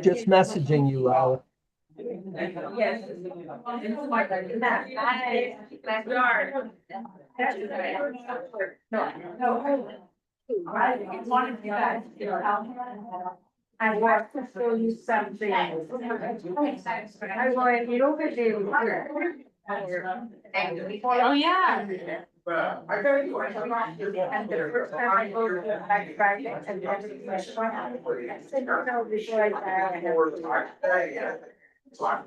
Just messaging you, Laila. Yes. I wanted you guys to know. I want to show you something. I want you over there. Oh, yeah. I very much. And the first time I go to the back Friday and everything was fine. I said, no, before I. We're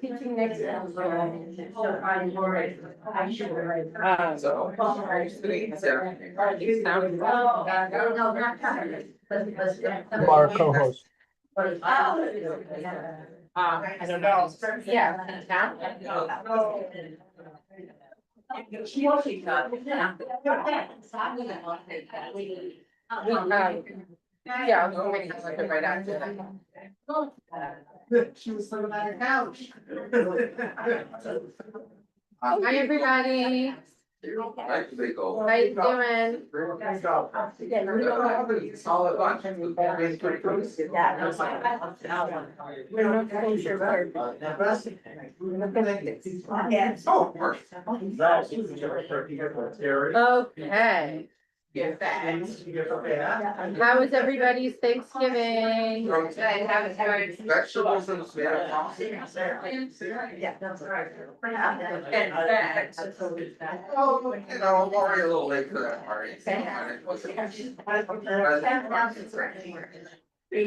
teaching next time. So I'm worried. I should write. Our co-host. I don't know. Yeah. Yeah, I'll make it right after that. She was sitting on her couch. Hi, everybody. How you doing? Solid bunch. Oh, of course. Okay. How was everybody's Thanksgiving? Vegetables and Yeah, that's right. oh, you know, I'm already a little late for that party. All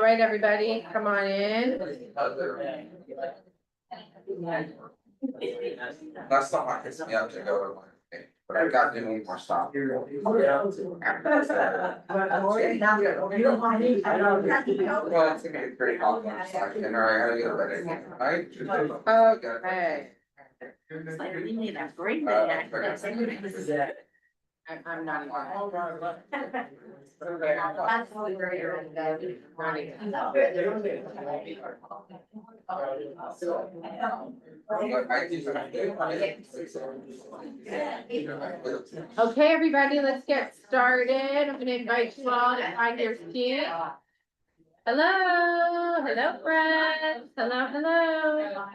right, everybody, come on in. That's not what gets me up to go to one. But I got to do one more stop. Well, it's gonna be pretty hot. I gotta get ready, right? Okay. I'm not. Okay, everybody, let's get started. I'm gonna invite you all to find your seat. Hello, friends. Hello.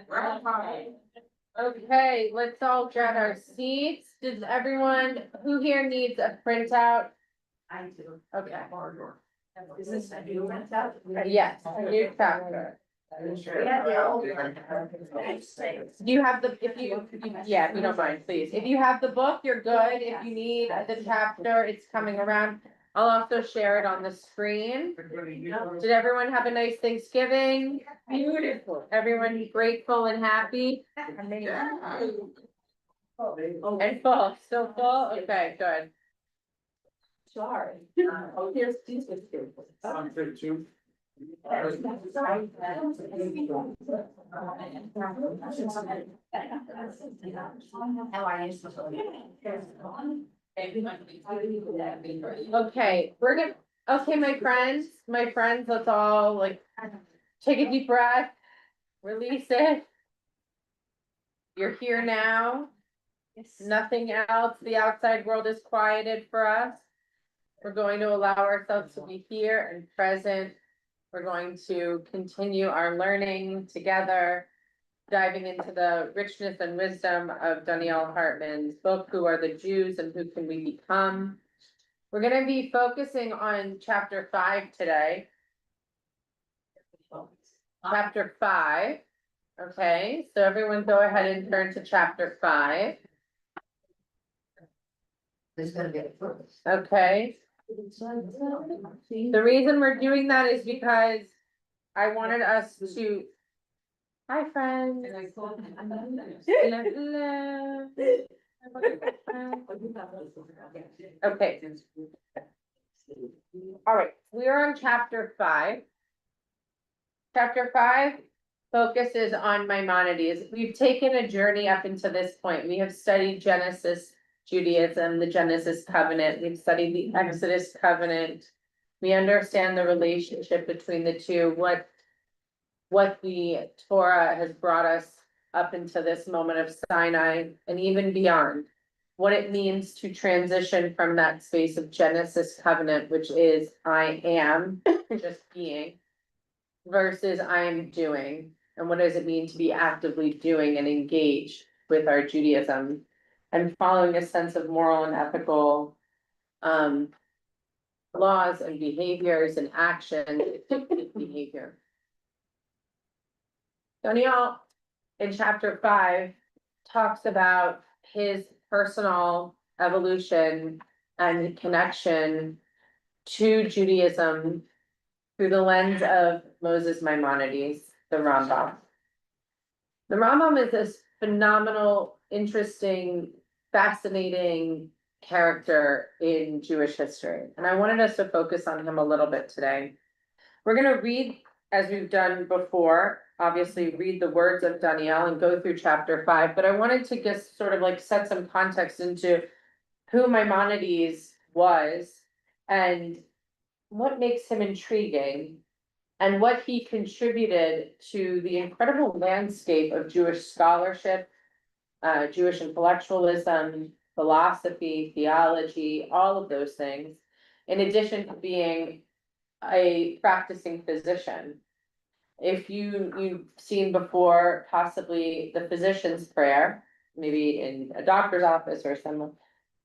Okay, let's all get our seats. Does everyone, who here needs a printout? I do. Okay. Is this a new printout? Yes, a new chapter. Do you have the, if you don't mind, please. If you have the book, you're good. If you need the chapter, it's coming around. I'll also share it on the screen. Did everyone have a nice Thanksgiving? Beautiful. Everyone grateful and happy? And full, still full? Okay, good. Sorry. Oh, here's these with you. I'm good too. How are you? Okay, we're gonna, okay, my friends, let's all like take a deep breath, release it. You're here now. Nothing else. The outside world is quieted for us. We're going to allow ourselves to be here and present. We're going to continue our learning together, diving into the richness and wisdom of Donniel Hartman's book, Who Are the Jews and Who Can We Become? We're going to be focusing on chapter 5 today. Chapter 5. Okay, so everyone go ahead and turn to chapter 5. Okay. The reason we're doing that is because I wanted us to. Hi, friends. Okay. All right, we are on chapter 5. Chapter 5 focuses on Maimonides. We've taken a journey up until this point. We have studied Genesis Judaism, the Genesis covenant, we've studied the Exodus covenant. We understand the relationship between the two, what the Torah has brought us up into this moment of Sinai and even beyond. What it means to transition from that space of Genesis covenant, which is I am, just being, versus I am doing. And what does it mean to be actively doing and engaged with our Judaism and following a sense of moral and ethical laws and behaviors and actions, behavior. Donniel in chapter 5 talks about his personal evolution and connection to Judaism through the lens of Moses Maimonides, the Rambam. The Rambam is this phenomenal, interesting, fascinating character in Jewish history. And I wanted us to focus on him a little bit today. We're gonna read, as we've done before, obviously read the words of Donniel and go through chapter 5, but I wanted to just sort of like set some context into who Maimonides was and what makes him intriguing and what he contributed to the incredible landscape of Jewish scholarship, Jewish intellectualism, philosophy, theology, all of those things, in addition to being a practicing physician. If you've seen before, possibly the physician's prayer, maybe in a doctor's office or someone,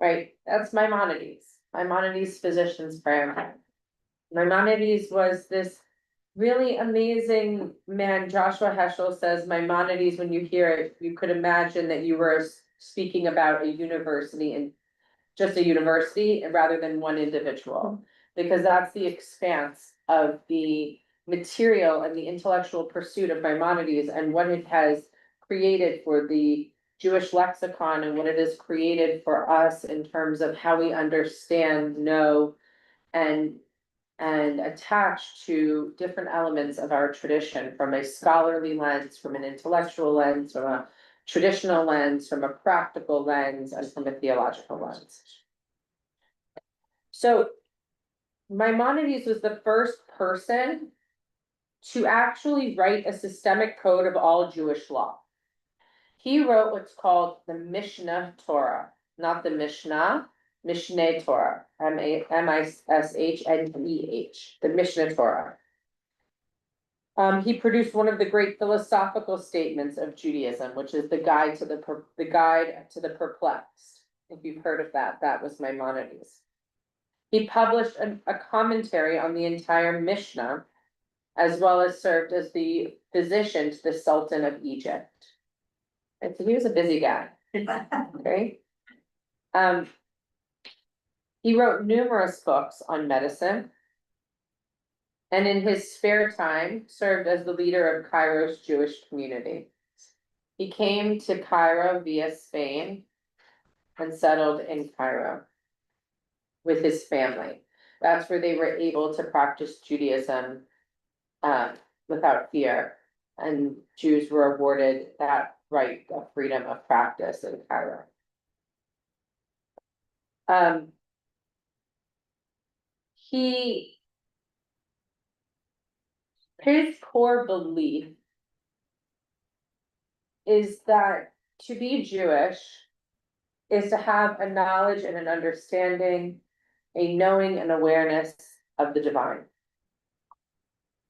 right? That's Maimonides' physician's prayer. Maimonides was this really amazing man. Joshua Heschel says Maimonides, when you hear it, you could imagine that you were speaking about a university and just a university rather than one individual, because that's the expanse of the material and the intellectual pursuit of Maimonides and what it has created for the Jewish lexicon and what it has created for us in terms of how we understand, know, and attach to different elements of our tradition from a scholarly lens, from an intellectual lens, from a traditional lens, from a practical lens, and from a theological lens. So Maimonides was the first person to actually write a systemic code of all Jewish law. He wrote what's called the Mishnah Torah, not the Mishnah, Mishneh Torah, Mishneh, the Mishnah Torah. He produced one of the great philosophical statements of Judaism, which is the Guide to the Perplexed. If you've heard of that, that was Maimonides. He published a commentary on the entire Mishnah, as well as served as the physician to the Sultan of Egypt. And so he was a busy guy. Okay. He wrote numerous books on medicine. And in his spare time, served as the leader of Cairo's Jewish community. He came to Cairo via Spain and settled in Cairo with his family. That's where they were able to practice Judaism without fear. And Jews were awarded that right of freedom of practice in Cairo. His core belief is that to be Jewish is to have a knowledge and an understanding, a knowing and awareness of the divine.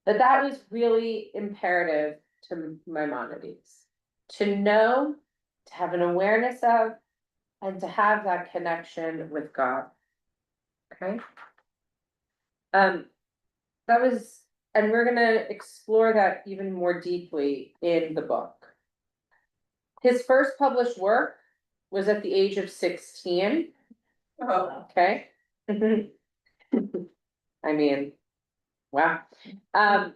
That was really imperative to Maimonides. To know, to have an awareness of, and to have that connection with God. Okay? That was, and we're gonna explore that even more deeply in the book. His first published work was at the age of 16. Oh. Okay. I mean, wow. And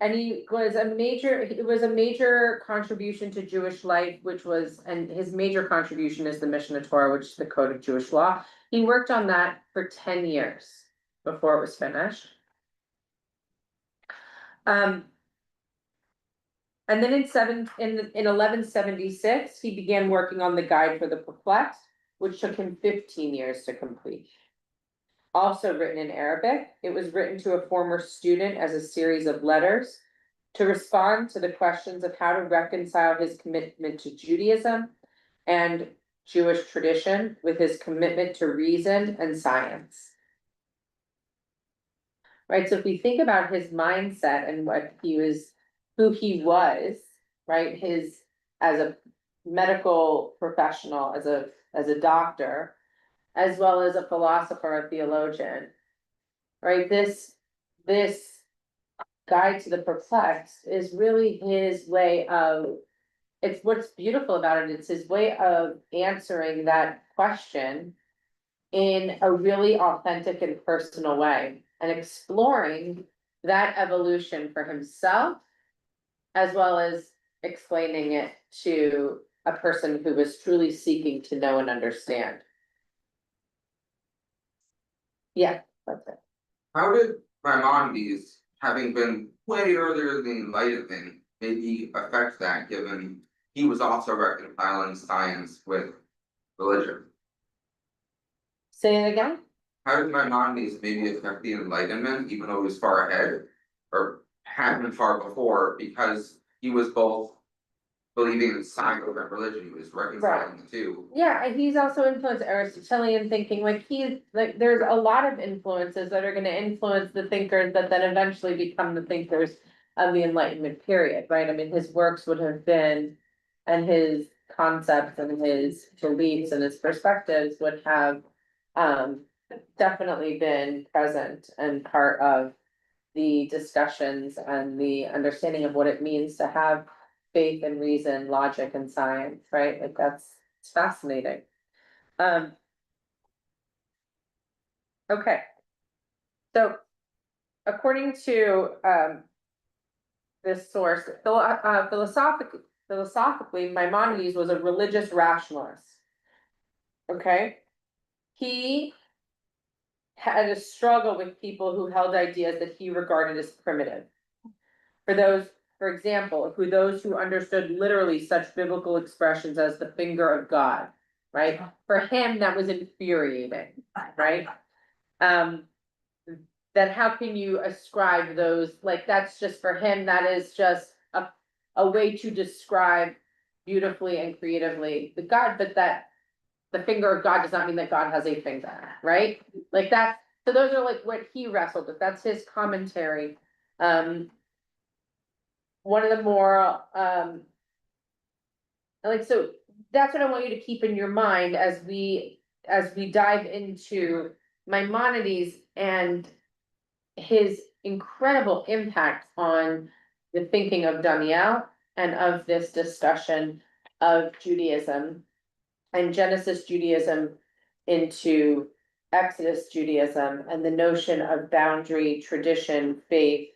it was a major contribution to Jewish life, and his major contribution is the Mishnah Torah, which is the code of Jewish law. He worked on that for 10 years before it was finished. And then in 1176, he began working on the Guide for the Perplexed, which took him 15 years to complete. Also written in Arabic, it was written to a former student as a series of letters to respond to the questions of how to reconcile his commitment to Judaism and Jewish tradition with his commitment to reason and science. Right, so if we think about his mindset and what he was, who he was, right, his, as a medical professional, as a doctor, as well as a philosopher, a theologian, right, this guide to the perplexed is really his way of, it's what's beautiful about it, it's his way of answering that question in a really authentic and personal way, and exploring that evolution for himself, as well as explaining it to a person who was truly seeking to know and understand. Yeah, that's it. How did Maimonides, having been way earlier than the Enlightenment, maybe affect that, given he was also reconciling science with religion? Say it again? How did Maimonides maybe affect the Enlightenment, even though he was far ahead, or had been far before, because he was both believing in science and religion, he was reconciling the two. Yeah, and he's also influenced Aristotelian thinking, like he's, like, there's a lot of influences that are gonna influence the thinkers that then eventually become the thinkers of the Enlightenment period, right? I mean, his works would have been, and his concepts and his beliefs and his perspectives would have definitely been present and part of the discussions and the understanding of what it means to have faith and reason, logic and science, right? Like it's fascinating. Okay. So according to this source, philosophically, Maimonides was a religious rationalist. Okay. He had a struggle with people who held ideas that he regarded as primitive. For example, those who understood literally such biblical expressions as the finger of God, right? For him, that was infuriating, right? That how can you ascribe those, like, that's just for him, that is just a way to describe beautifully and creatively the God, but that the finger of God does not mean that God has a finger, right? Like that, so those are like what he wrestled with, that's his commentary. One of the more, like, so that's what I want you to keep in your mind as we dive into Maimonides and his incredible impact on the thinking of Donniel and of this discussion of Judaism and Genesis Judaism into Exodus Judaism and the notion of boundary, tradition, faith,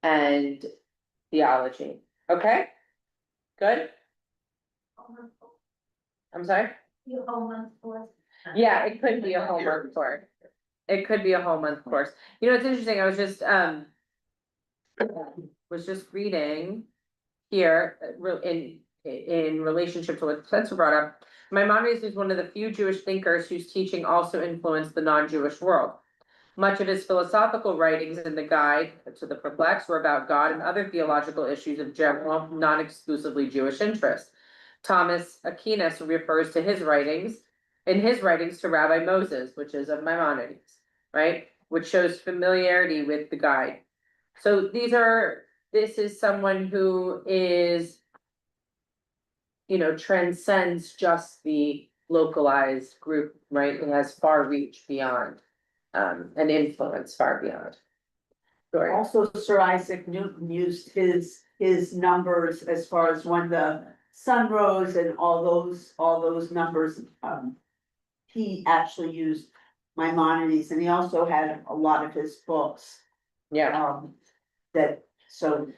and theology. Okay? Good? I'm sorry? Yeah, it could be a homework course. It could be a whole month course. You know, it's interesting, I was just reading here, in relationship to what Spencer brought up. Maimonides is one of the few Jewish thinkers whose teaching also influenced the non-Jewish world. Much of his philosophical writings in the Guide to the Perplexed were about God and other theological issues of general, non-exclusively Jewish interest. Thomas Aquinas refers to his writings to Rabbi Moses, which is of Maimonides, right? Which shows familiarity with the Guide. So this is someone who is, you know, transcends just the localized group, right? It has far reach beyond, and influence far beyond. Sorry. Also, Sir Isaac Newton used his numbers as far as when the sun rose and all those numbers. He actually used Maimonides, and he also had a lot of his books. Yeah, So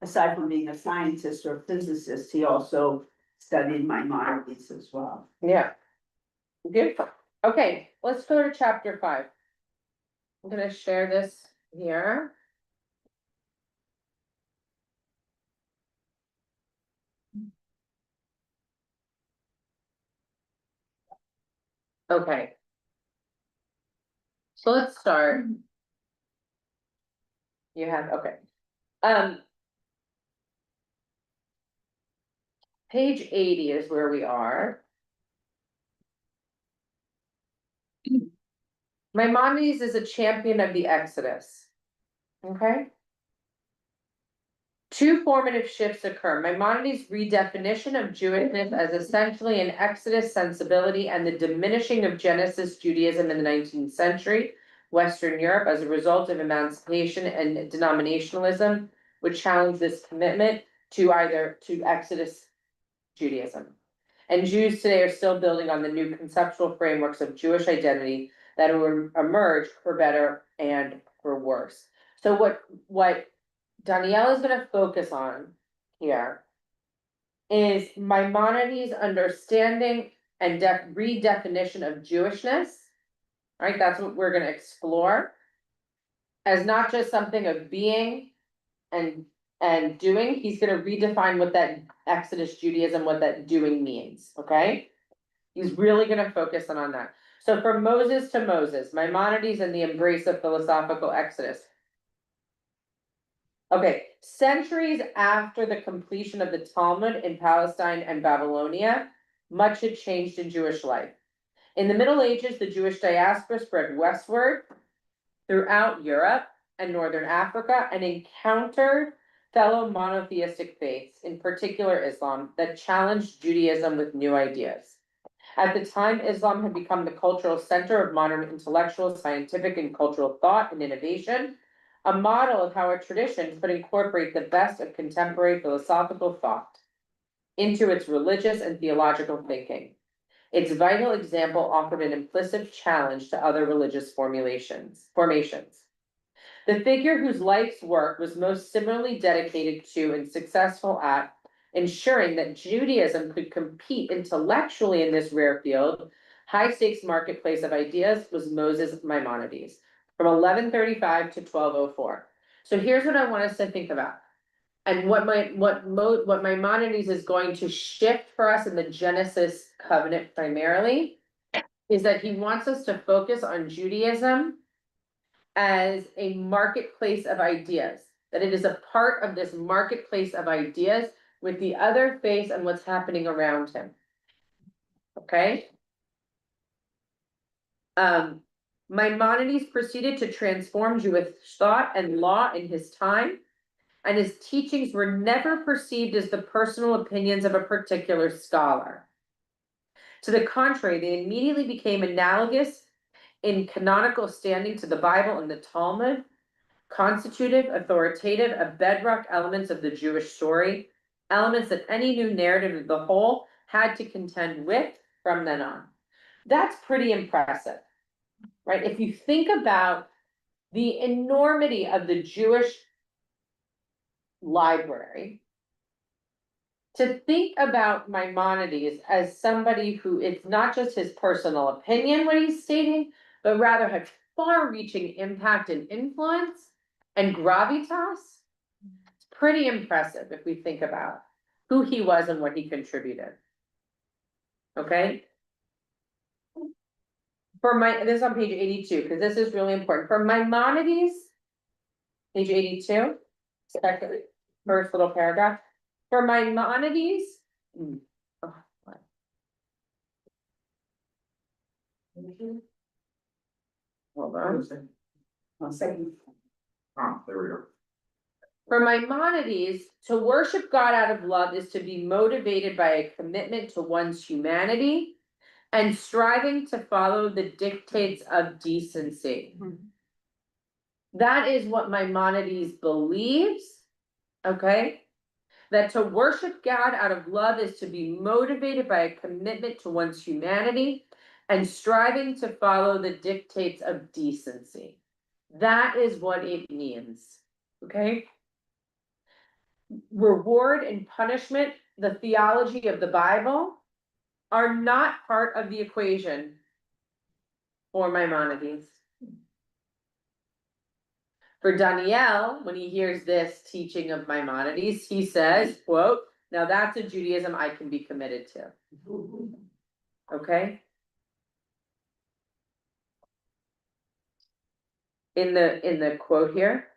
aside from being a scientist or a physicist, he also studied Maimonides as well. yeah. Beautiful. Okay, let's go to chapter 5. I'm gonna share this here. Okay. So let's start. You have, okay. Page 80 is where we are. Maimonides is a champion of the Exodus. Okay? Two formative shifts occur. Maimonides' redefinition of Jewishness as essentially an Exodus sensibility and the diminishing of Genesis Judaism in the 19th century, Western Europe, as a result of emancipation and denominationalism, would challenge this commitment to Exodus Judaism. And Jews today are still building on the new conceptual frameworks of Jewish identity that will emerge for better and for worse. So what Donniel is gonna focus on here is Maimonides' understanding and redefinition of Jewishness. Right, that's what we're gonna explore. As not just something of being and doing, he's gonna redefine what that Exodus Judaism, what that doing means, okay? He's really gonna focus on that. So from Moses to Moses, Maimonides and the embrace of philosophical Exodus. Okay, centuries after the completion of the Talmud in Palestine and Babylonia, much had changed in Jewish life. In the Middle Ages, the Jewish diaspora spread westward throughout Europe and Northern Africa and encountered fellow monotheistic faiths, in particular Islam, that challenged Judaism with new ideas. At the time, Islam had become the cultural center of modern intellectual, scientific, and cultural thought and innovation, a model of how a tradition could incorporate the best of contemporary philosophical thought into its religious and theological thinking. Its vital example offered an implicit challenge to other religious formations. The figure whose life's work was most similarly dedicated to and successful at ensuring that Judaism could compete intellectually in this rare field, high-stakes marketplace of ideas, was Moses Maimonides, from 1135 to 1204. So here's what I want us to think about. And what Maimonides is going to shift for us in the Genesis covenant primarily is that he wants us to focus on Judaism as a marketplace of ideas, that it is a part of this marketplace of ideas with the other faiths and what's happening around him. Okay? Maimonides proceeded to transform Jewish thought and law in his time, and his teachings were never perceived as the personal opinions of a particular scholar. To the contrary, they immediately became analogous in canonical standing to the Bible and the Talmud, constitutive, authoritative, of bedrock elements of the Jewish story, elements that any new narrative of the whole had to contend with from then on. That's pretty impressive, right? If you think about the enormity of the Jewish library, to think about Maimonides as somebody who it's not just his personal opinion what he's stating, but rather had far-reaching impact and influence and gravitas, it's pretty impressive if we think about who he was and what he contributed. Okay? This is on page 82, because this is really important. For Maimonides, page 82, second, first little paragraph. For Maimonides, hold on. There we go. For Maimonides, to worship God out of love is to be motivated by a commitment to one's humanity and striving to follow the dictates of decency. That is what Maimonides believes, okay? That to worship God out of love is to be motivated by a commitment to one's humanity and striving to follow the dictates of decency. That is what it means, okay? Reward and punishment, the theology of the Bible, are not part of the equation for Maimonides. For Donniel, when he hears this teaching of Maimonides, he says, quote, now that's a Judaism I can be committed to. Okay? in the quote here.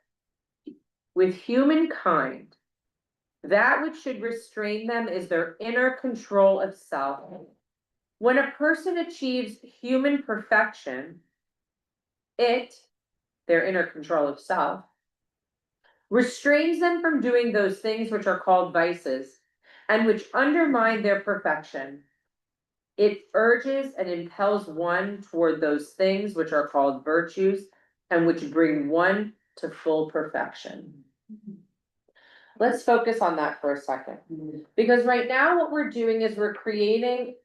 With humankind, that which should restrain them is their inner control of self. When a person achieves human perfection, their inner control of self, restrains them from doing those things which are called vices and which undermine their perfection. It urges and impels one toward those things which are called virtues and which bring one to full perfection. Let's focus on that for a second, because right now what we're doing is we're creating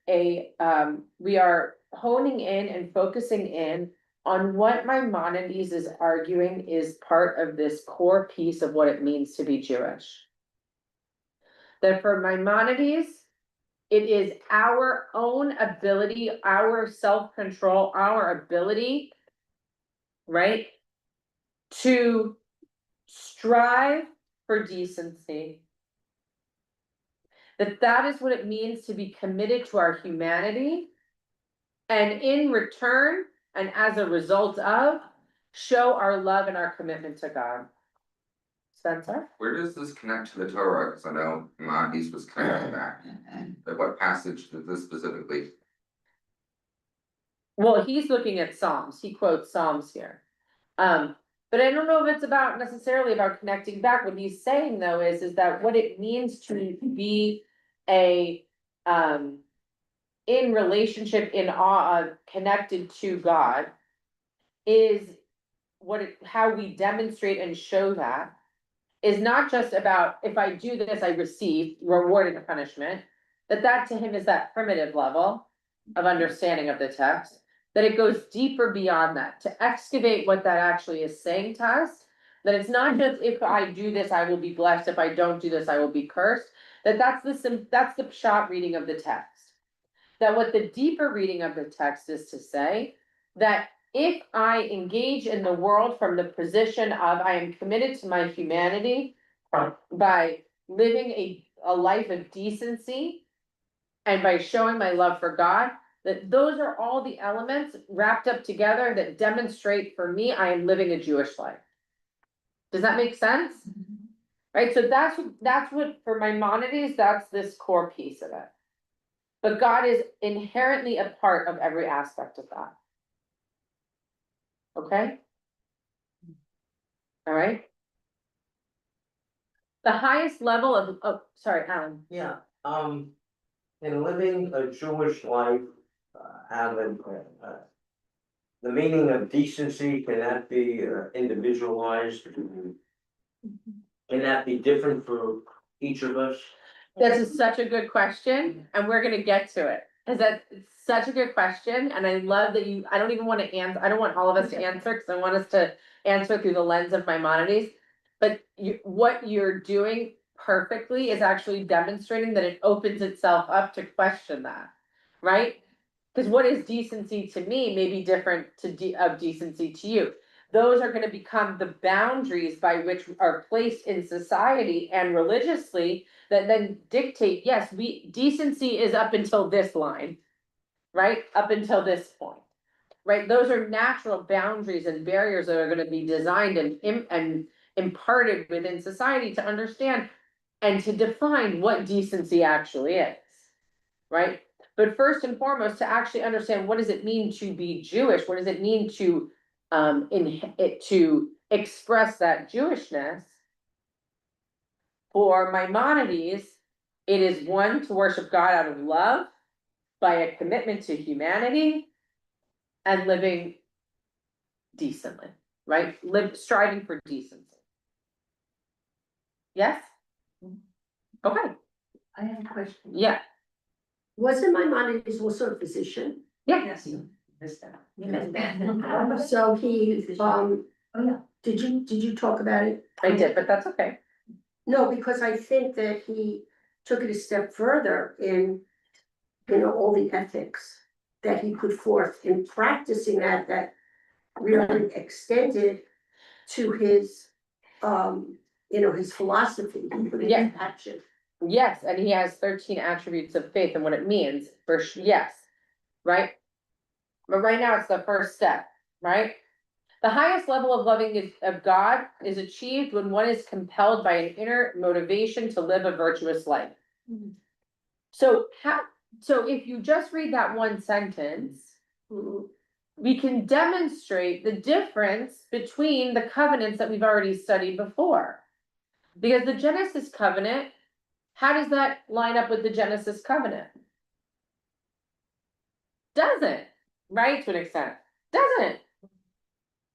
we are honing in and focusing in on what Maimonides is arguing is part of this core piece of what it means to be Jewish. That for Maimonides, it is our own ability, our self-control, our ability, right, to strive for decency. That is what it means to be committed to our humanity. And in return, and as a result of, show our love and our commitment to God. Spencer? Where does this connect to the Torah? Cause I know Maimonides was connected to that. But what passage does this specifically? Well, he's looking at Psalms. He quotes Psalms here. But I don't know if it's about necessarily about connecting back. What he's saying though is that what it means to be a in relationship, in awe, connected to God is how we demonstrate and show that is not just about if I do this, I receive reward and punishment, that to him is that primitive level of understanding of the text, that it goes deeper beyond that, to excavate what that actually is saying to us, that it's not just if I do this, I will be blessed, if I don't do this, I will be cursed, that's the pshat reading of the text. That what the deeper reading of the text is to say, that if I engage in the world from the position of I am committed to my humanity by living a life of decency and by showing my love for God, that those are all the elements wrapped up together that demonstrate for me I am living a Jewish life. Does that make sense? Right, so that's what for Maimonides, that's this core piece of it. But God is inherently a part of every aspect of that. Okay? All right. The highest level of, sorry, Alan. Yeah, in living a Jewish life, having, the meaning of decency, can that be individualized? Can that be different for each of us? That's such a good question, and we're gonna get to it. Cause that's such a good question, and I love that I don't even wanna answer, I don't want all of us to answer, cause I want us to answer through the lens of Maimonides. But what you're doing perfectly is actually demonstrating that it opens itself up to question that, right? Cause what is decency to me may be different of decency to you. Those are gonna become the boundaries by which are placed in society and religiously that then dictate, yes, decency is up until this line, right? Up until this point, right? Those are natural boundaries and barriers that are gonna be designed and imparted within society to understand and to define what decency actually is, right? But first and foremost, to actually understand what does it mean to be Jewish? What does it mean to to express that Jewishness? For Maimonides, it is one, to worship God out of love by a commitment to humanity and living decently, right? Striving for decency. Yes? Okay, I have a question. yeah, Wasn't Maimonides also a physician? yeah. Yes. So he, oh yeah, did you talk about it? I did, but that's okay. No, because I think that he took it a step further in, all the ethics that he put forth in practicing that really extended to his, his philosophy, he put it in action. Yes, and he has 13 attributes of faith and what it means yes, right? But right now it's the first step, right? The highest level of of God is achieved when one is compelled by an inner motivation to live a virtuous life. So if you just read that one sentence, we can demonstrate the difference between the covenants that we've already studied before. Because the Genesis covenant, how does that line up with the Genesis covenant? Doesn't, right, to an extent, doesn't.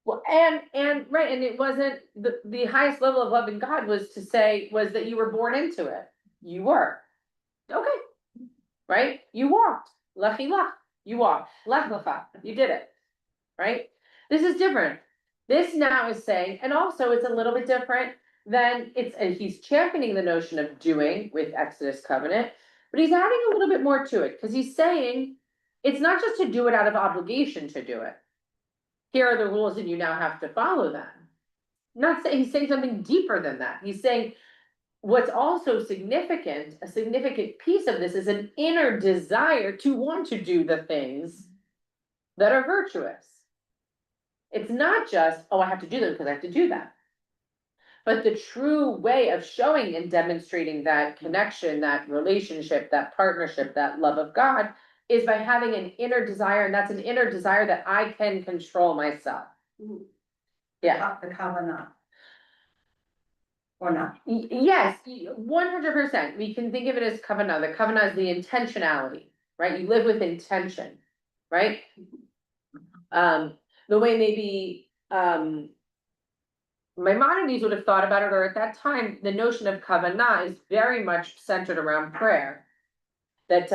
Well, and right, and it wasn't, the highest level of loving God was that you were born into it. You were. Okay. Right? You walked. Lechi lach. You walked. Lech lecha. You did it. Right? This is different. This now is saying, and also it's a little bit different than he's championing the notion of doing with Exodus covenant, but he's adding a little bit more to it, because he's saying it's not just to do it out of obligation to do it. Here are the rules and you now have to follow them. Not saying, he's saying something deeper than that. He's saying what's also significant, a significant piece of this is an inner desire to want to do the things that are virtuous. It's not just, oh, I have to do them because I have to do that. But the true way of showing and demonstrating that connection, that relationship, that partnership, that love of God is by having an inner desire, and that's an inner desire that I can control myself. Yeah. The covenant. Or not. Yes, 100%. We can think of it as kavanah. The kavanah is the intentionality, right? You live with intention, right? The way maybe Maimonides would have thought about it, or at that time, the notion of kavanah is very much centered around prayer. That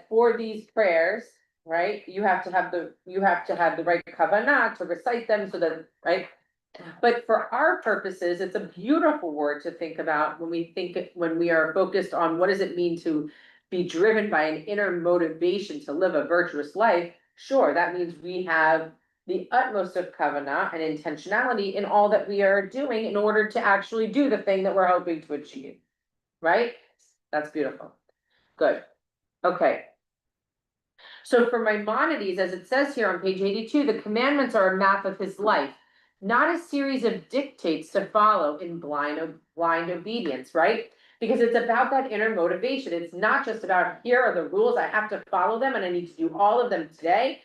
for these prayers, right, you have to have the right kavanah to recite them, so that, right? But for our purposes, it's a beautiful word to think about when we are focused on what does it mean to be driven by an inner motivation to live a virtuous life. Sure, that means we have the utmost of kavanah and intentionality in all that we are doing in order to actually do the thing that we're hoping to achieve, right? That's beautiful. Good. Okay. So for Maimonides, as it says here on page 82, the commandments are a map of his life, not a series of dictates to follow in blind obedience, right? Because it's about that inner motivation. It's not just about, here are the rules, I have to follow them and I need to do all of them today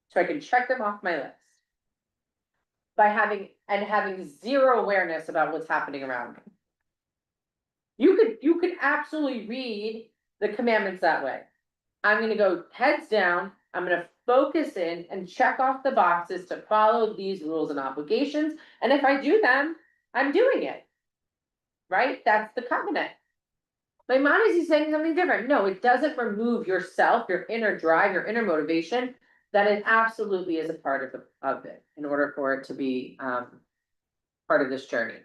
so I can check them off my list. By having zero awareness about what's happening around me. You could absolutely read the commandments that way. I'm gonna go heads down, I'm gonna focus in and check off the boxes to follow these rules and obligations, and if I do them, I'm doing it. Right? That's the covenant. Maimonides is saying something different. No, it doesn't remove yourself, your inner drive, your inner motivation. That it absolutely is a part of it in order for it to be part of this journey.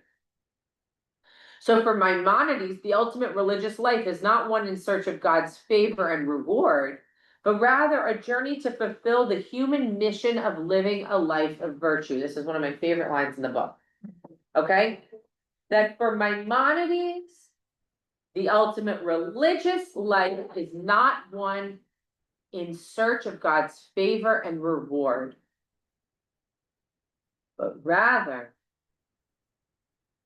So for Maimonides, the ultimate religious life is not one in search of God's favor and reward, but rather a journey to fulfill the human mission of living a life of virtue. This is one of my favorite lines in the book. Okay? That for Maimonides, the ultimate religious life is not one in search of God's favor and reward, but rather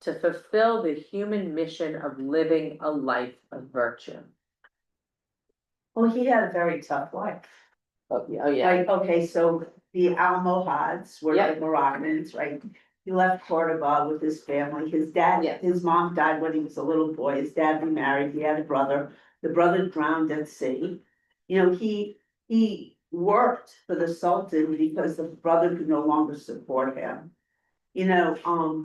to fulfill the human mission of living a life of virtue. Well, he had a very tough life. Oh, yeah. Like, okay, so the Almohads were Yeah. the Moroccans, right? He left Cordoba with his family. His dad, Yeah. his mom died when he was a little boy. His dad remarried. He had a brother. The brother drowned at sea. You know, he worked for the Sultan because the brother could no longer support him. You know,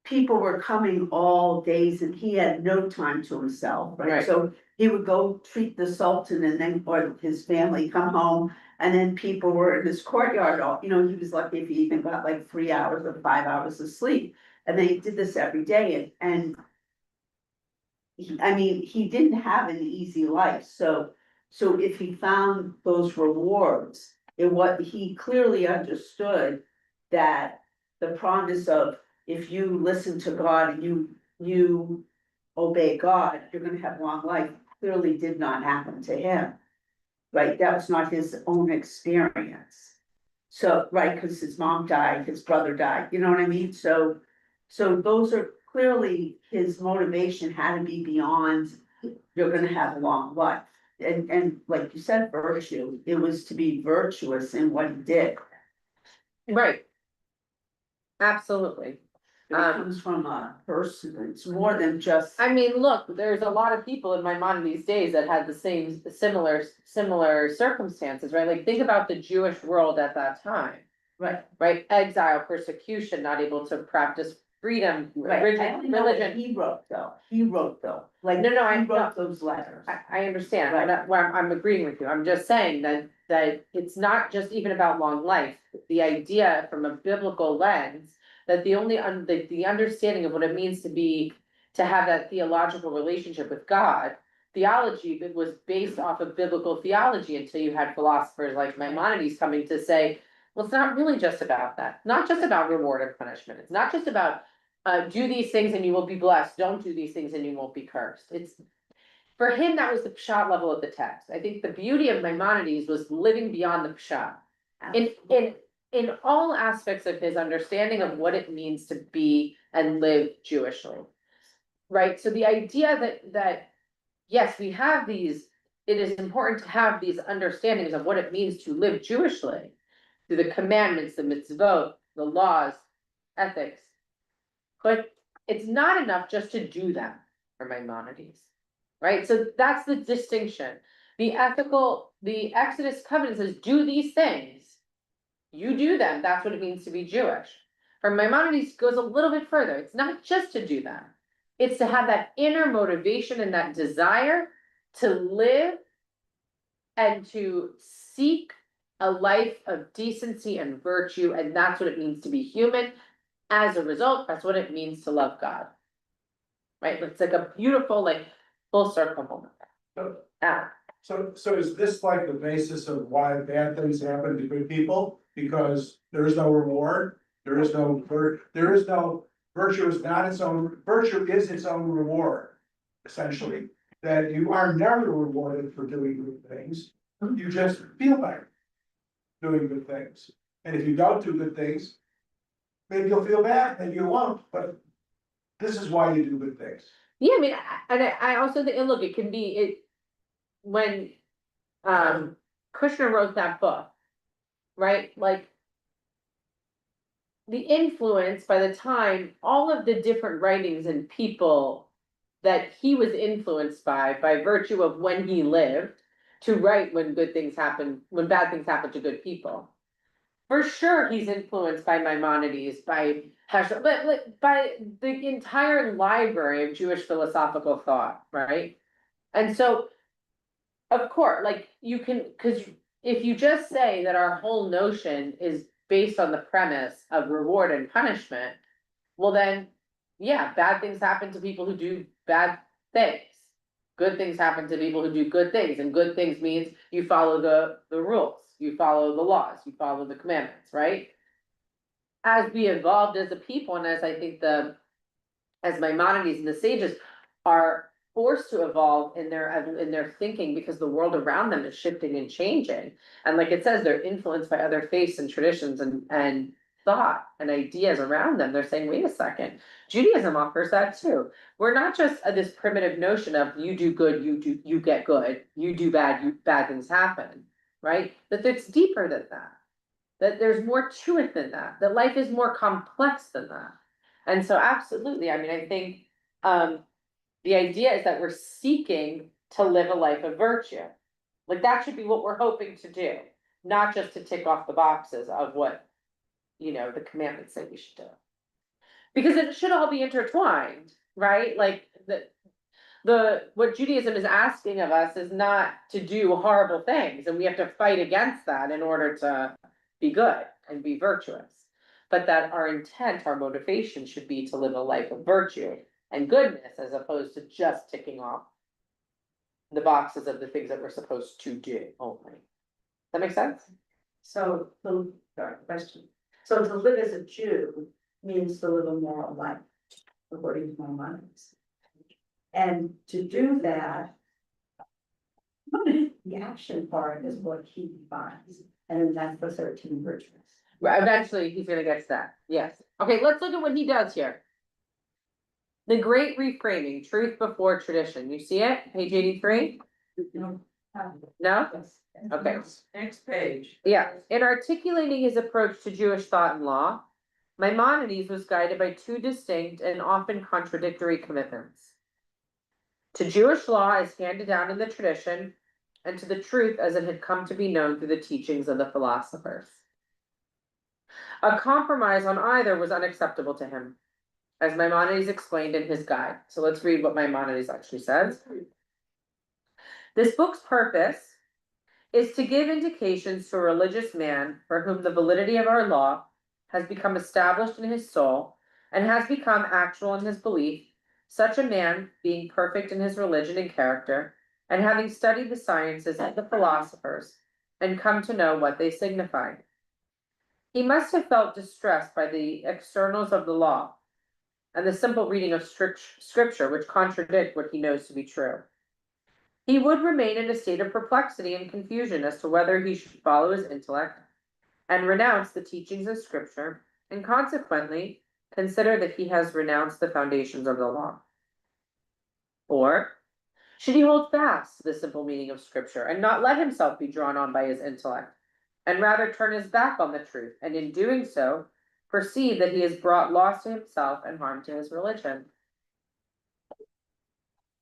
people were coming all days and he had no time to himself, right? Right. So he would go treat the Sultan and then, or his family come home, and then people were in his courtyard, you know, he was lucky if he even got like 3 hours or 5 hours of sleep. And they did this every day, and he didn't have an easy life, so if he found those rewards, he clearly understood that the promise of, if you listen to God and you obey God, you're gonna have long life, clearly did not happen to him. Right, that was not his own experience. So, right, cause his mom died, his brother died, you know what I mean? So those are clearly his motivation had to be beyond, you're gonna have a long life. And like you said, virtue, it was to be virtuous in what he did. Right. Absolutely. It comes from a person, it's more than just. I mean, look, there's a lot of people in my mind these days that had the same, similar circumstances, right? Like, think about the Jewish world at that time, Right, right? Exile, persecution, not able to practice freedom, right, I only know what religion. he wrote though, like. No, I He know. wrote those letters. I understand, Right. I'm agreeing with you, I'm just saying that it's not just even about long life. The idea from a biblical lens, that the only, the understanding of what it means to have that theological relationship with God. Theology that was based off of biblical theology until you had philosophers like Maimonides coming to say, well, it's not really just about that, not just about reward and punishment, it's not just about. Do these things and you will be blessed, don't do these things and you won't be cursed, it's. For him, that was the pshat level of the text. I think the beauty of Maimonides was living beyond the pshat. In all aspects of his understanding of what it means to be and live Jewishly. Right, so the idea that, yes, we have these, it is important to have these understandings of what it means to live Jewishly. Through the commandments, the mitzvot, the laws, ethics. But it's not enough just to do them for Maimonides. Right, so that's the distinction. The Exodus covenant says, do these things. You do them, that's what it means to be Jewish. For Maimonides goes a little bit further, it's not just to do them. It's to have that inner motivation and that desire to live and to seek a life of decency and virtue, and that's what it means to be human. As a result, that's what it means to love God. Right, it's like a beautiful, like, full circle moment. So is this like the basis of why bad things happen to good people? Because there is no reward, there is no virtue is not its own, virtue is its own reward. Essentially, that you are never rewarded for doing good things, you just feel better doing good things. And if you don't do good things, maybe you'll feel bad, maybe you won't, but this is why you do good things. Yeah, I mean, I also think, and look, it can be, when, Kushner wrote that book, right, like. The influence by the time, all of the different writings and people that he was influenced by virtue of when he lived. To write when good things happen, when bad things happen to good people. For sure, he's influenced by Maimonides, by Heschel, but by the entire library of Jewish philosophical thought, right? And so, of course, like, you can, cause if you just say that our whole notion is based on the premise of reward and punishment, well then, yeah, bad things happen to people who do bad things. Good things happen to people who do good things, and good things means you follow the rules, you follow the laws, you follow the commandments, right? As we evolved as a people, and as I think as Maimonides and the sages are forced to evolve in their thinking, because the world around them is shifting and changing. And like it says, they're influenced by other faiths and traditions and thought and ideas around them. They're saying, wait a second, Judaism offers that too. We're not just this primitive notion of you do good, you get good, you do bad, bad things happen, right? That it's deeper than that. That there's more to it than that. That life is more complex than that. And so absolutely, I mean, I think the idea is that we're seeking to live a life of virtue. Like, that should be what we're hoping to do, not just to tick off the boxes of what, the commandments say we should do. Because it should all be intertwined, right? Like, what Judaism is asking of us is not to do horrible things, and we have to fight against that in order to be good and be virtuous. But that our intent, our motivation should be to live a life of virtue and goodness, as opposed to just ticking off the boxes of the things that we're supposed to do only. Does that make sense? So, sorry, question. So to live as a Jew means to live a moral life, according to Maimonides. And to do that, the action part is what he defines. And then that's the 13 virtues. Eventually, he's gonna get to that, yes. Okay, let's look at what he does here. The great reframing, truth before tradition, you see it, page 83? No? Okay. Next page. Yeah, in articulating his approach to Jewish thought and law, Maimonides was guided by two distinct and often contradictory commitments. To Jewish law as handed down in the tradition, and to the truth as it had come to be known through the teachings of the philosophers. A compromise on either was unacceptable to him, as Maimonides explained in his guide. So let's read what Maimonides actually says. This book's purpose is to give indications to a religious man for whom the validity of our law has become established in his soul and has become actual in his belief, such a man being perfect in his religion and character, and having studied the sciences and the philosophers, and come to know what they signified. He must have felt distressed by the externals of the law, and the simple reading of scripture which contradict what he knows to be true. He would remain in a state of perplexity and confusion as to whether he should follow his intellect and renounce the teachings of scripture, and consequently consider that he has renounced the foundations of the law. Or should he hold fast to the simple meaning of scripture and not let himself be drawn on by his intellect, and rather turn his back on the truth, and in doing so, perceive that he has brought loss to himself and harm to his religion?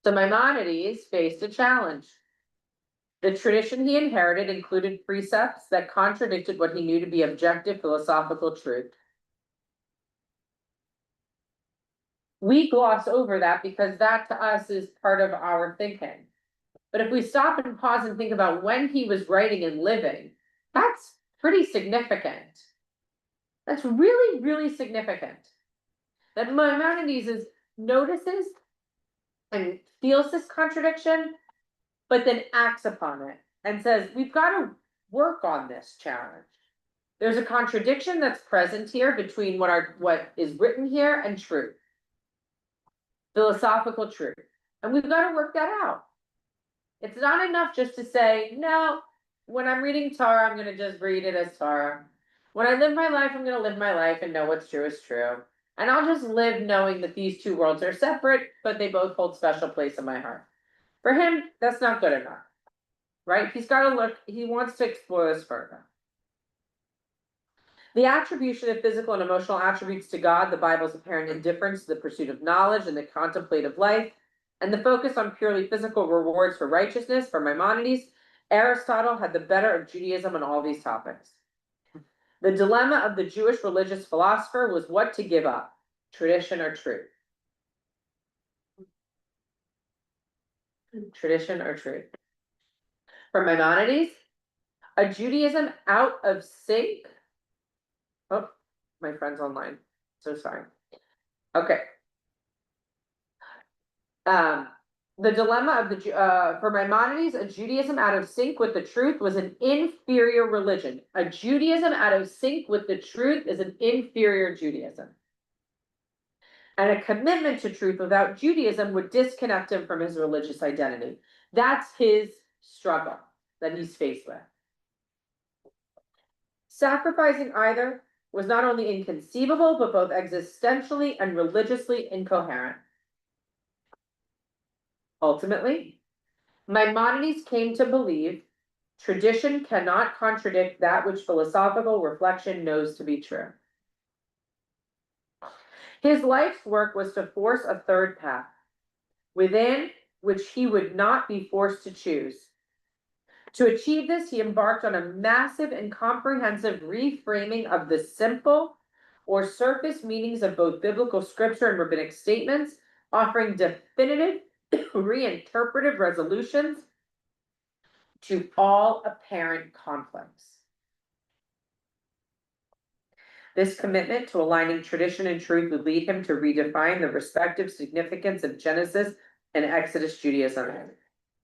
So Maimonides faced a challenge. The tradition he inherited included precepts that contradicted what he knew to be objective philosophical truth. We gloss over that because that to us is part of our thinking. But if we stop and pause and think about when he was writing and living, that's pretty significant. That's really, really significant. That Maimonides notices and feels this contradiction, but then acts upon it and says, we've got to work on this challenge. There's a contradiction that's present here between what is written here and truth. Philosophical truth. And we've got to work that out. It's not enough just to say, no, when I'm reading Torah, I'm going to just read it as Torah. When I live my life, I'm going to live my life and know what's true is true. And I'll just live knowing that these two worlds are separate, but they both hold special place in my heart. For him, that's not good enough, right? He's got to look, he wants to explore this further. The attribution of physical and emotional attributes to God, the Bible's apparent indifference to the pursuit of knowledge and the contemplative life, and the focus on purely physical rewards for righteousness for Maimonides, Aristotle had the better of Judaism on all these topics. The dilemma of the Jewish religious philosopher was what to give up, tradition or truth. Tradition or truth. For Maimonides, a Judaism out of sync. Oh, my friend's online. So sorry. Okay. The dilemma of the for Maimonides, a Judaism out of sync with the truth was an inferior religion. A Judaism out of sync with the truth is an inferior Judaism. And a commitment to truth without Judaism would disconnect him from his religious identity. That's his struggle that he's faced with. Sacrificing either was not only inconceivable, but both existentially and religiously incoherent. Ultimately, Maimonides came to believe tradition cannot contradict that which philosophical reflection knows to be true. His life's work was to force a third path, within which he would not be forced to choose. To achieve this, he embarked on a massive and comprehensive reframing of the simple or surface meanings of both biblical scripture and rabbinic statements, offering definitive, reinterpretive resolutions to all apparent conflicts. This commitment to aligning tradition and truth would lead him to redefine the respective significance of Genesis and Exodus Judaism.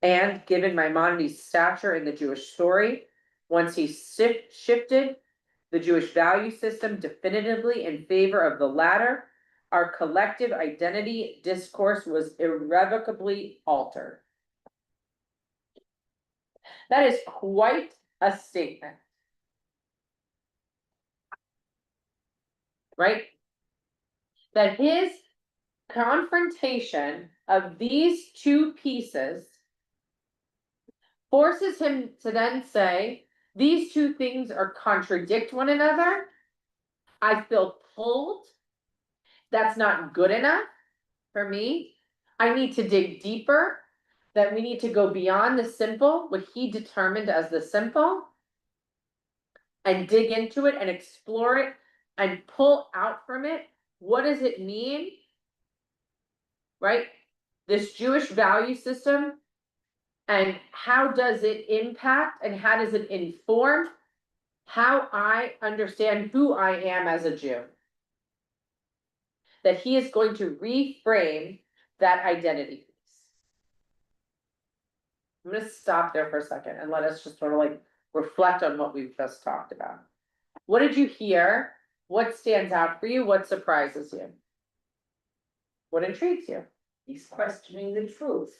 And given Maimonides' stature in the Jewish story, once he shifted the Jewish value system definitively in favor of the latter, our collective identity discourse was irrevocably altered. That is quite a statement. right? That his confrontation of these two pieces forces him to then say, these two things are contradict one another. I feel pulled. That's not good enough for me. I need to dig deeper. That we need to go beyond the simple, what he determined as the simple, and dig into it and explore it and pull out from it. What does it mean? Right? This Jewish value system, and how does it impact and how does it inform how I understand who I am as a Jew? That he is going to reframe that identity. I'm gonna stop there for a second and let us just sort of like reflect on what we've just talked about. What did you hear? What stands out for you? What surprises you? What intrigues you? He's questioning the truth.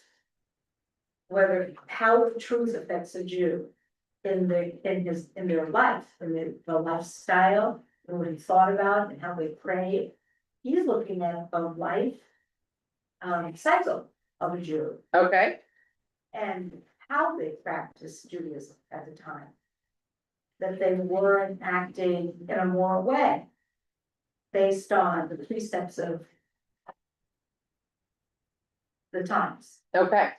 Whether, how the truth affects a Jew in their life, in the lifestyle, and what he thought about and how they prayed. He's looking at the life cycle of a Jew Okay, and how they practiced Judaism at the time. That they weren't acting in a moral way based on the precepts of the times. okay,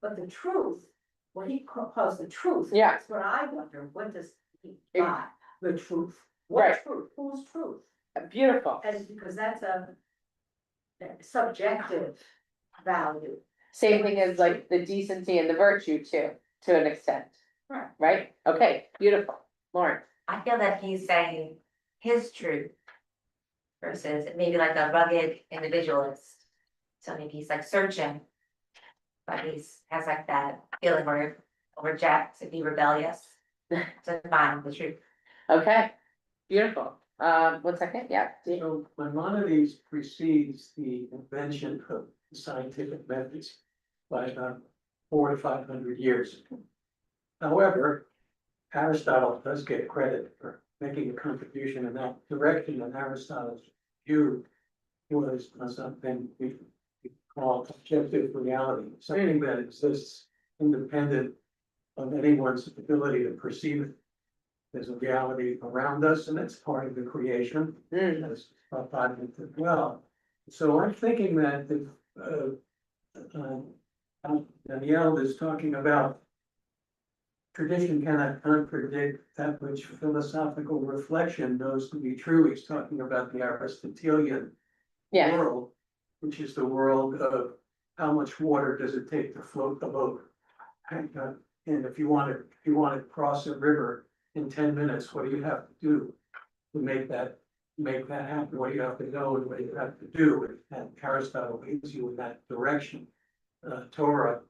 But the truth, what he calls the truth. Yeah. That's what I wonder, what does he It- buy, the truth? Right. What truth, whose truth? beautiful. And because that's a subjective value. Same thing as like the decency and the virtue too, to an extent, Right. right? Okay, beautiful. Lauren, I feel that he's saying his truth versus maybe like a rugged individualist. So maybe he's like searching, but he's has like that feeling where he'll reject to be rebellious to find the truth. okay, beautiful. 1 second, yeah. So Maimonides precedes the invention of scientific methods by about 400 to 500 years. However, Aristotle does get credit for making a contribution in that direction, and Aristotle's view was something we call objective reality, something that exists independent of anyone's ability to perceive it. There's a reality around us, and it's part of the creation. As part as well. So I'm thinking that if Donniel is talking about tradition cannot contradict that which philosophical reflection knows to be true. He's talking about the Aristotelian Yeah, world, which is the world of how much water does it take to float the boat. And if you want to cross a river in 10 minutes, what do you have to do to make that happen? What do you have to know and what do you have to do? And Aristotle leads you in that direction. Torah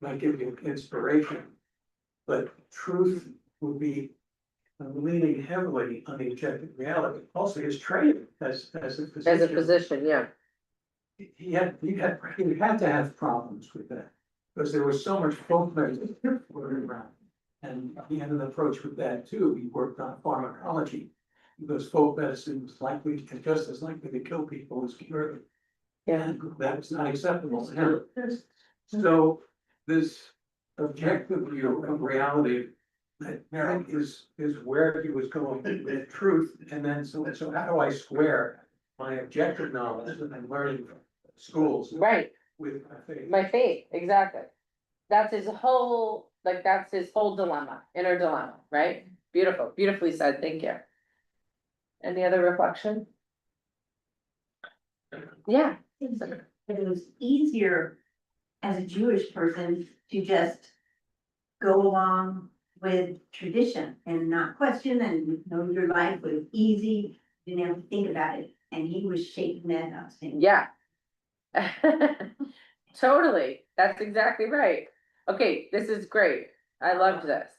might give you inspiration, but truth would be leaning heavily on the objective reality. Also, his training as a physician. as a physician, yeah. He had to have problems with that, because there was so much folk medicine floating around. And he had an approach with that too. He worked on pharmacology, because folk medicine was just as likely to kill people as cure them. Yeah. And that was not acceptable to him. So this objective view of reality, I think is where he was going with truth. And then, so how do I square my objective knowledge that I'm learning from schools Right, with my faith? my faith, exactly. That's his whole dilemma, inner dilemma, right? Beautiful, beautifully said, thank you. Any other reflection? Yeah, But it was easier as a Jewish person to just go along with tradition and not question and know your life was easy, didn't have to think about it. And he was shaking that up, saying, yeah. Totally, that's exactly right. Okay, this is great. I loved this.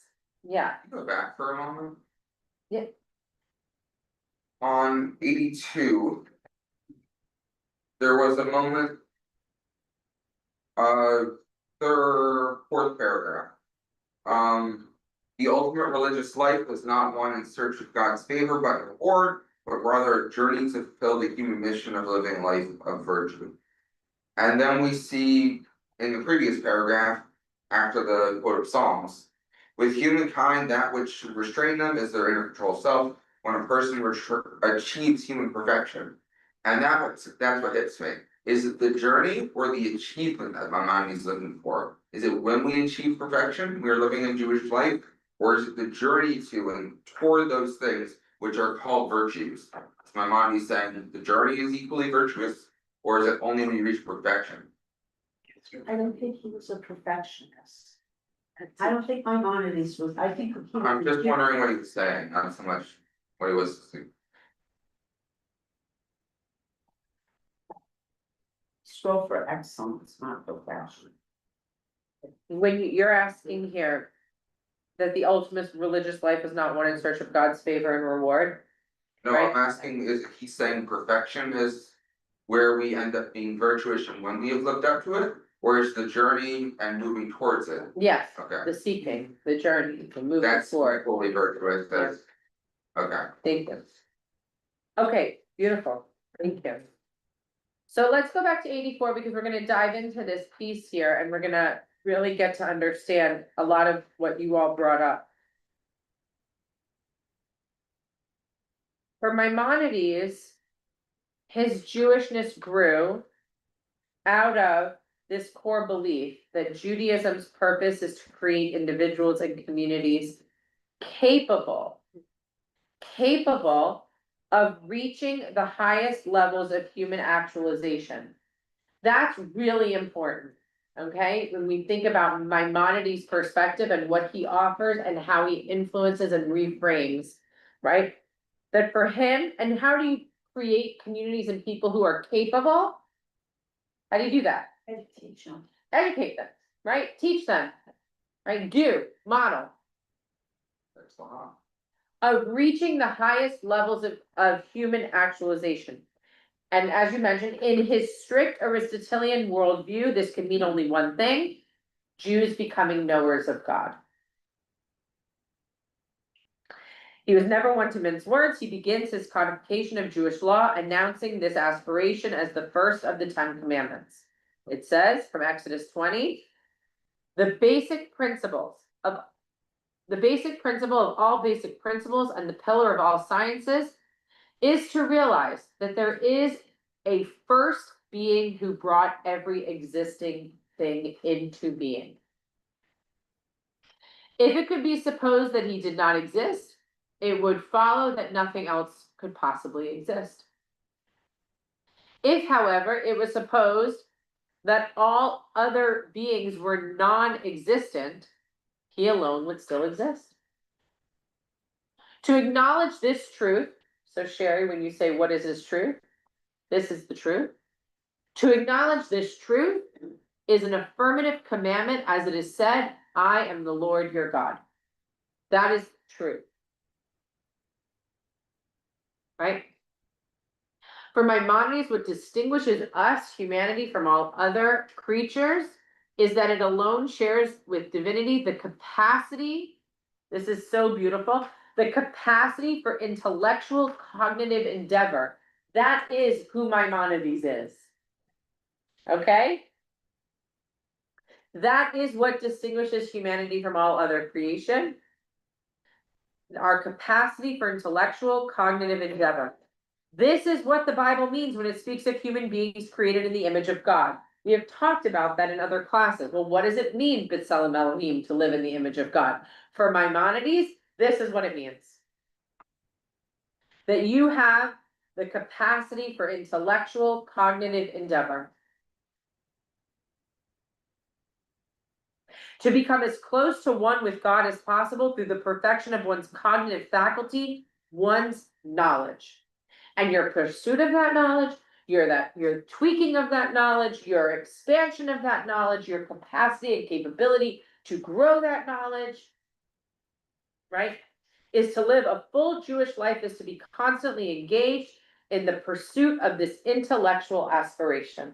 Yeah, Go back for a moment. Yeah. On 82. There was a moment. Fourth paragraph. The ultimate religious life was not one in search of God's favor, but reward. but rather a journey to fulfill the human mission of living a life of virtue. And then we see in the previous paragraph, after the quote of Psalms, with humankind, that which should restrain them is their inner control self, when a person achieves human perfection. And that's what hits me. Is it the journey or the achievement that my mind is looking for? Is it when we achieve perfection, we are living a Jewish life, or is it the journey to and toward those things which are called virtues? Is my mind saying the journey is equally virtuous, or is it only when you reach perfection? I don't think he was a perfectionist. I don't think Maimonides was, I think. he I'm was- just wondering what he was saying, not so much what he was. Strove for excellence, not perfection. When you're asking here. That the ultimate religious life is not one in search of God's favor and reward. No, Right. I'm asking, is he saying perfection is where we end up being virtuous and when we have looked up to it? Or is the journey and moving towards it? Yes, Okay, the seeking, the journey, the moving that's forward. fully virtuous, that's, okay. Thank you. Okay, beautiful, thank you. So let's go back to 84 because we're gonna dive into this piece here and we're gonna really get to understand a lot of what you all brought up. For Maimonides, his Jewishness grew out of this core belief that Judaism's purpose is to create individuals and communities capable of reaching the highest levels of human actualization. That's really important, okay? When we think about Maimonides' perspective and what he offers and how he influences and reframes, right? That for him, and how do you create communities and people who are capable? How do you do that? Education. Educate them, right? Teach them, right? Do, model. That's the law. Of reaching the highest levels of human actualization. And as you mentioned, in his strict Aristotelian worldview, this can mean only one thing: Jews becoming knowers of God. He was never one to mince words. He begins his codification of Jewish law, announcing this aspiration as the first of the 10 commandments. It says from Exodus 20, the basic principle of all basic principles and the pillar of all sciences is to realize that there is a first being who brought every existing thing into being. If it could be supposed that he did not exist, it would follow that nothing else could possibly exist. If, however, it was supposed that all other beings were non-existent, he alone would still exist. To acknowledge this truth, so Sherry, when you say what is this truth? This is the truth. To acknowledge this truth is an affirmative commandment, as it is said, I am the Lord your God. That is true. Right? For Maimonides, what distinguishes us, humanity, from all other creatures is that it alone shares with divinity the capacity, this is so beautiful, the capacity for intellectual cognitive endeavor. That is who Maimonides is. Okay? That is what distinguishes humanity from all other creation. Our capacity for intellectual cognitive endeavor. This is what the Bible means when it speaks of human beings created in the image of God. We have talked about that in other classes. Well, what does it mean, B'Tselem Elohim, to live in the image of God? For Maimonides, this is what it means. That you have the capacity for intellectual cognitive endeavor. To become as close to one with God as possible through the perfection of one's cognitive faculty, one's knowledge. And your pursuit of that knowledge, your tweaking of that knowledge, your expansion of that knowledge, your capacity and capability to grow that knowledge, right? Is to live a full Jewish life, is to be constantly engaged in the pursuit of this intellectual aspiration.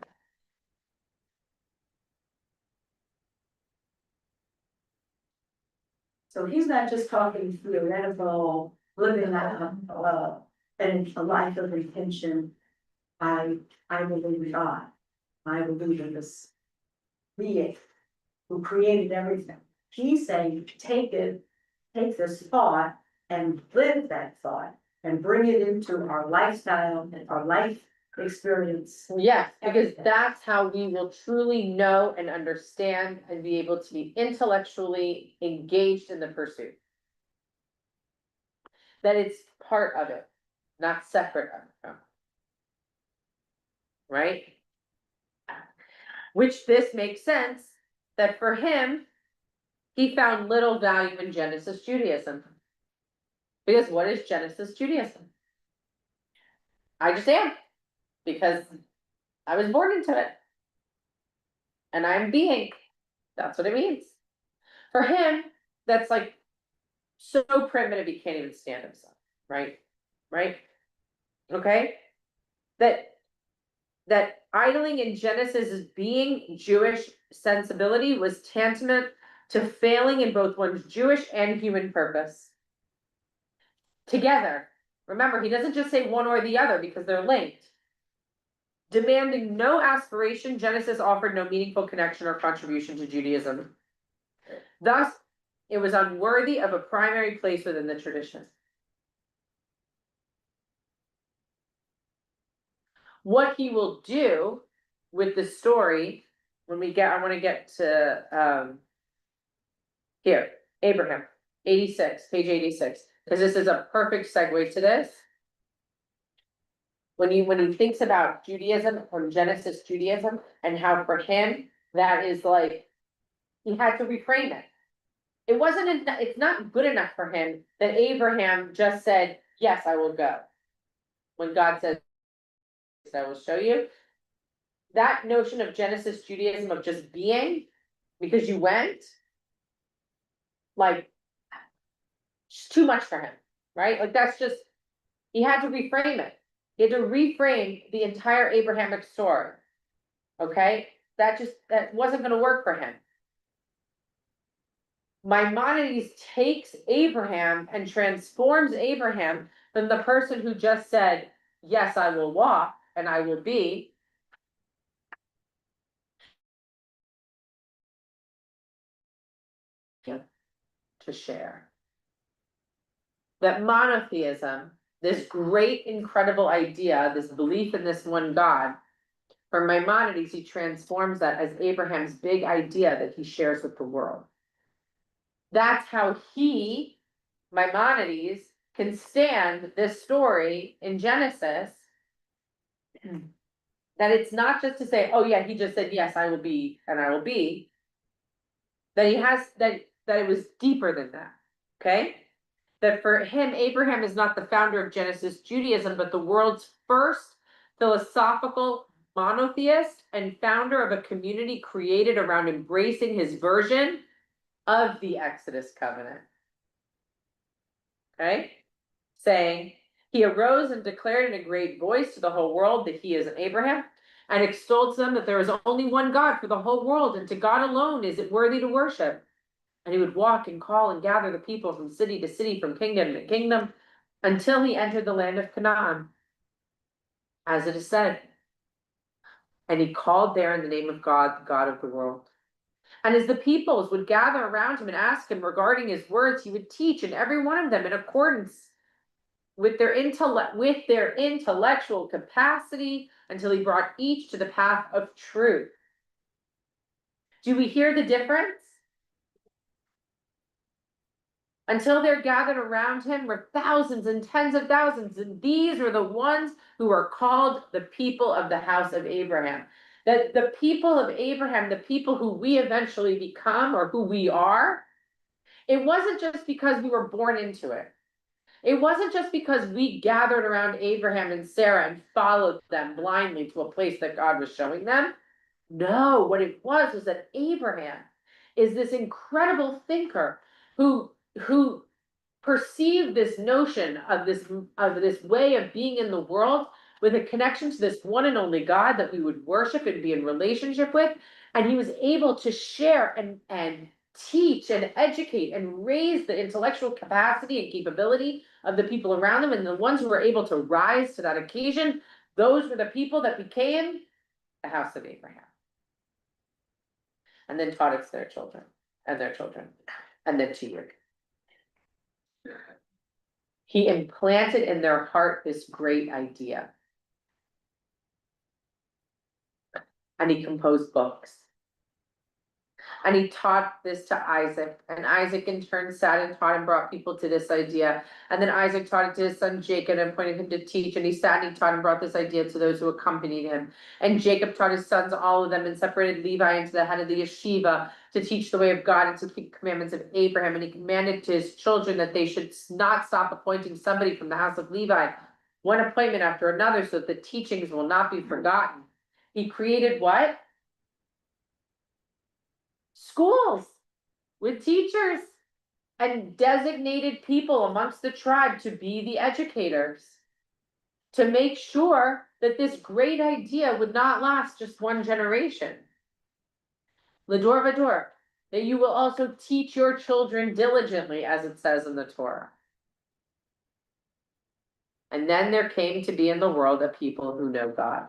So he's not just talking theoretical, living out and a life of intention. I believe in God. I believe in this being who created everything. He's saying, take this thought and live that thought and bring it into our lifestyle and our life experience. Yes, because Everything. that's how we will truly know and understand and be able to be intellectually engaged in the pursuit. That it's part of it, not separate of it. Right? Which this makes sense, that for him, he found little value in Genesis Judaism. Because what is Genesis Judaism? I just am, because I was born into it. And I'm being, that's what it means. For him, that's like so primitive he can't even stand himself, right? Right? Okay? That idling in Genesis' being Jewish sensibility was tantamount to failing in both one's Jewish and human purpose. Together. Remember, he doesn't just say one or the other because they're linked. Demanding no aspiration, Genesis offered no meaningful connection or contribution to Judaism. Thus, it was unworthy of a primary place within the tradition. What he will do with the story, when we get, I want to get to here, Abraham, 86, page 86, because this is a perfect segue to this. When he thinks about Judaism or Genesis Judaism and how for him that is like, he had to reframe it. It wasn't, it's not good enough for him that Abraham just said, yes, I will go. When God says, I will show you. That notion of Genesis Judaism of just being, because you went, like, it's too much for him, right? Like that's just, he had to reframe it. He had to reframe the entire Abrahamic story. Okay? That wasn't gonna work for him. Maimonides takes Abraham and transforms Abraham from the person who just said, yes, I will walk and I will be, to share. That monotheism, this great, incredible idea, this belief in this one God, for Maimonides, he transforms that as Abraham's big idea that he shares with the world. That's how he, Maimonides, can stand this story in Genesis. That it's not just to say, oh yeah, he just said, yes, I will be, and I will be. That he has, that it was deeper than that, okay? That for him, Abraham is not the founder of Genesis Judaism, but the world's first philosophical monotheist and founder of a community created around embracing his version of the Exodus covenant. Okay? Saying, he arose and declared in a great voice to the whole world that he is an Abraham, and extolled them that there is only one God for the whole world, and to God alone is it worthy to worship. And he would walk and call and gather the people from city to city, from kingdom to kingdom, until he entered the land of Canaan. As it is said, and he called there in the name of God, the God of the world. And as the peoples would gather around him and ask him regarding his words, he would teach, and every one of them in accordance with their intellectual capacity, until he brought each to the path of truth. Do we hear the difference? Until they're gathered around him were thousands and tens of thousands, and these were the ones who are called the people of the house of Abraham. That the people of Abraham, the people who we eventually become or who we are, it wasn't just because we were born into it. It wasn't just because we gathered around Abraham and Sarah and followed them blindly to a place that God was showing them. No, what it was that Abraham is this incredible thinker who perceived this notion of this way of being in the world with a connection to this one and only God that we would worship and be in relationship with. And he was able to share and teach and educate and raise the intellectual capacity and capability of the people around them, and the ones who were able to rise to that occasion, those were the people that became the house of Abraham. And then taught it to their children, and then to you. He implanted in their heart this great idea. And he composed books. And he taught this to Isaac, and Isaac in turn sat and taught and brought people to this idea. And then Isaac taught it to his son Jacob and appointed him to teach, and he sat and he taught and brought this idea to those who accompanied him. And Jacob taught his sons, all of them, and separated Levi into the head of the yeshiva to teach the way of God and to keep the commandments of Abraham. And he commanded to his children that they should not stop appointing somebody from the house of Levi, one appointment after another, so that the teachings will not be forgotten. He created what? Schools with teachers and designated people amongst the tribe to be the educators, to make sure that this great idea would not last just one generation. L'dor v'dor, that you will also teach your children diligently, as it says in the Torah. And then there came to be in the world a people who know God.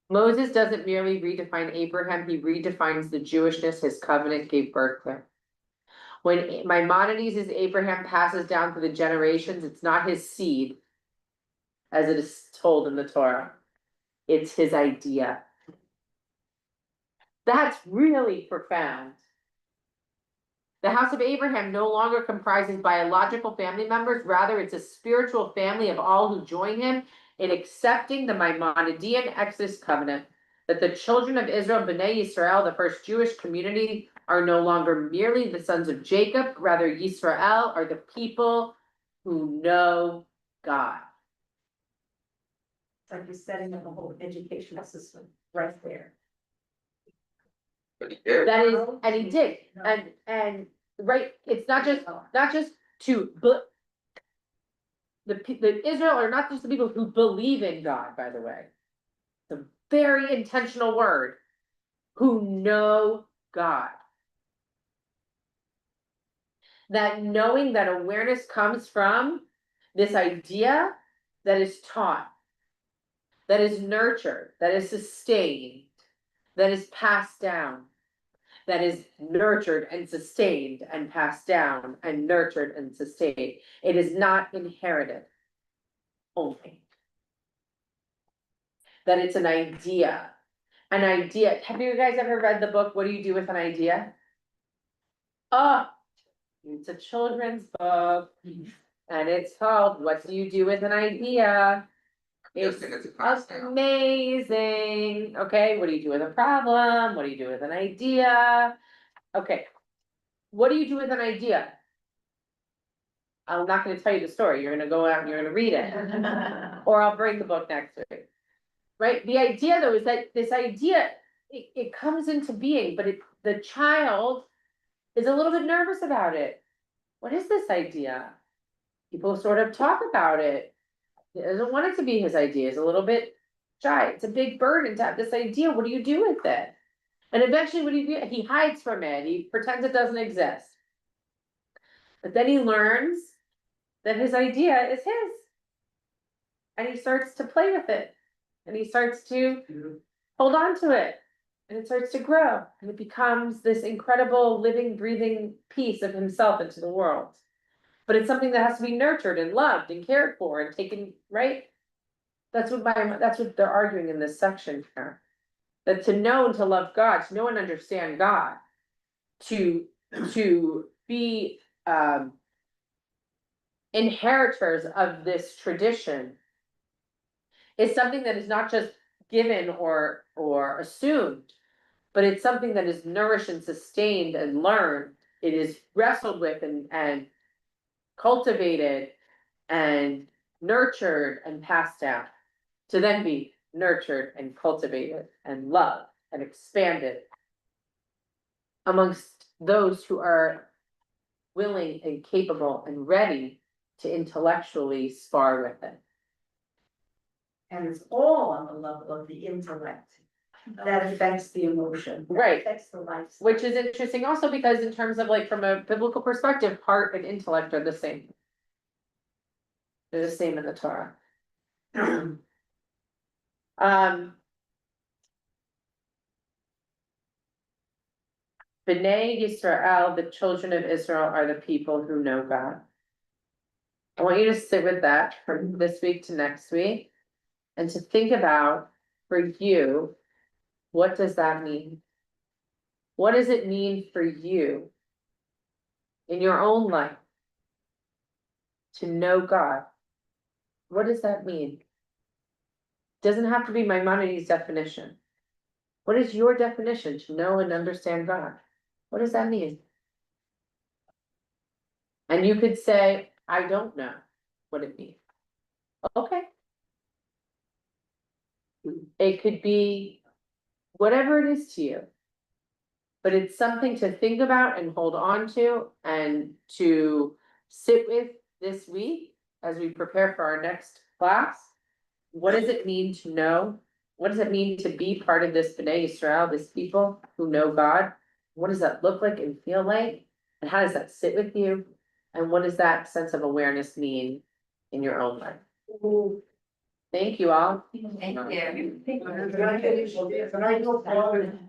Moses doesn't merely redefine Abraham, he redefines the Jewishness his covenant gave birth to. When Maimonides' is Abraham passes down to the generations, it's not his seed, as it is told in the Torah. It's his idea. That's really profound. The house of Abraham no longer comprises biological family members, rather it's a spiritual family of all who join him in accepting the Maimonidean Exodus covenant, that the children of Israel, Bnei Yisrael, the first Jewish community, are no longer merely the sons of Jacob, rather Yisrael are the people who know God. It's like you're setting up a whole educational system right there. But he did. That is, and he did, and right, it's not just to, but the Israel are not just the people who believe in God, by the way. It's a very intentional word, who know God. That knowing, that awareness comes from this idea that is taught, that is nurtured, that is sustained, that is passed down, that is nurtured and sustained and passed down and nurtured and sustained. It is not inherited only. That it's an idea. An idea. Have you guys ever read the book, What Do You Do With an Idea? Oh, it's a children's book. And it's called What Do You Do With an Idea? It's amazing. Okay, what do you do with a problem? What do you do with an idea? Okay, what do you do with an idea? I'm not gonna tell you the story. You're gonna go out and you're gonna read it. Or I'll bring the book next week. Right? The idea though is that this idea, it comes into being, but the child is a little bit nervous about it. What is this idea? People sort of talk about it. He doesn't want it to be his idea. He's a little bit shy. It's a big burden to have this idea. What do you do with it? And eventually what do you do? He hides from it. He pretends it doesn't exist. But then he learns that his idea is his. And he starts to play with it. And he starts to hold on to it. And it starts to grow. And it becomes this incredible living, breathing piece of himself into the world. But it's something that has to be nurtured and loved and cared for and taken, right? That's what they're arguing in this section here. That to know and to love God, to know and understand God, to be inheritors of this tradition is something that is not just given or assumed, but it's something that is nourished and sustained and learned. It is wrestled with and cultivated and nurtured and passed down to then be nurtured and cultivated and loved and expanded amongst those who are willing and capable and ready to intellectually spar with it. And it's all on the level of the intellect. that affects the emotion. that Right. Affects the life. Which is interesting also because in terms of like from a biblical perspective, heart and intellect are the same. They're the same in the Torah. B'nai Yisrael, the children of Israel are the people who know God. I want you to sit with that from this week to next week. And to think about, for you, what does that mean? What does it mean for you? In your own life? To know God? What does that mean? Doesn't have to be Maimonides' definition. What is your definition to know and understand God? What does that mean? And you could say, I don't know what it means. Okay. It could be whatever it is to you. But it's something to think about and hold on to and to sit with this week as we prepare for our next class. What does it mean to know? What does it mean to be part of this B'nai Yisrael, this people who know God? What does that look like and feel like? And how does that sit with you? And what does that sense of awareness mean in your own life? Thank you all. Thank you. Can I go forward?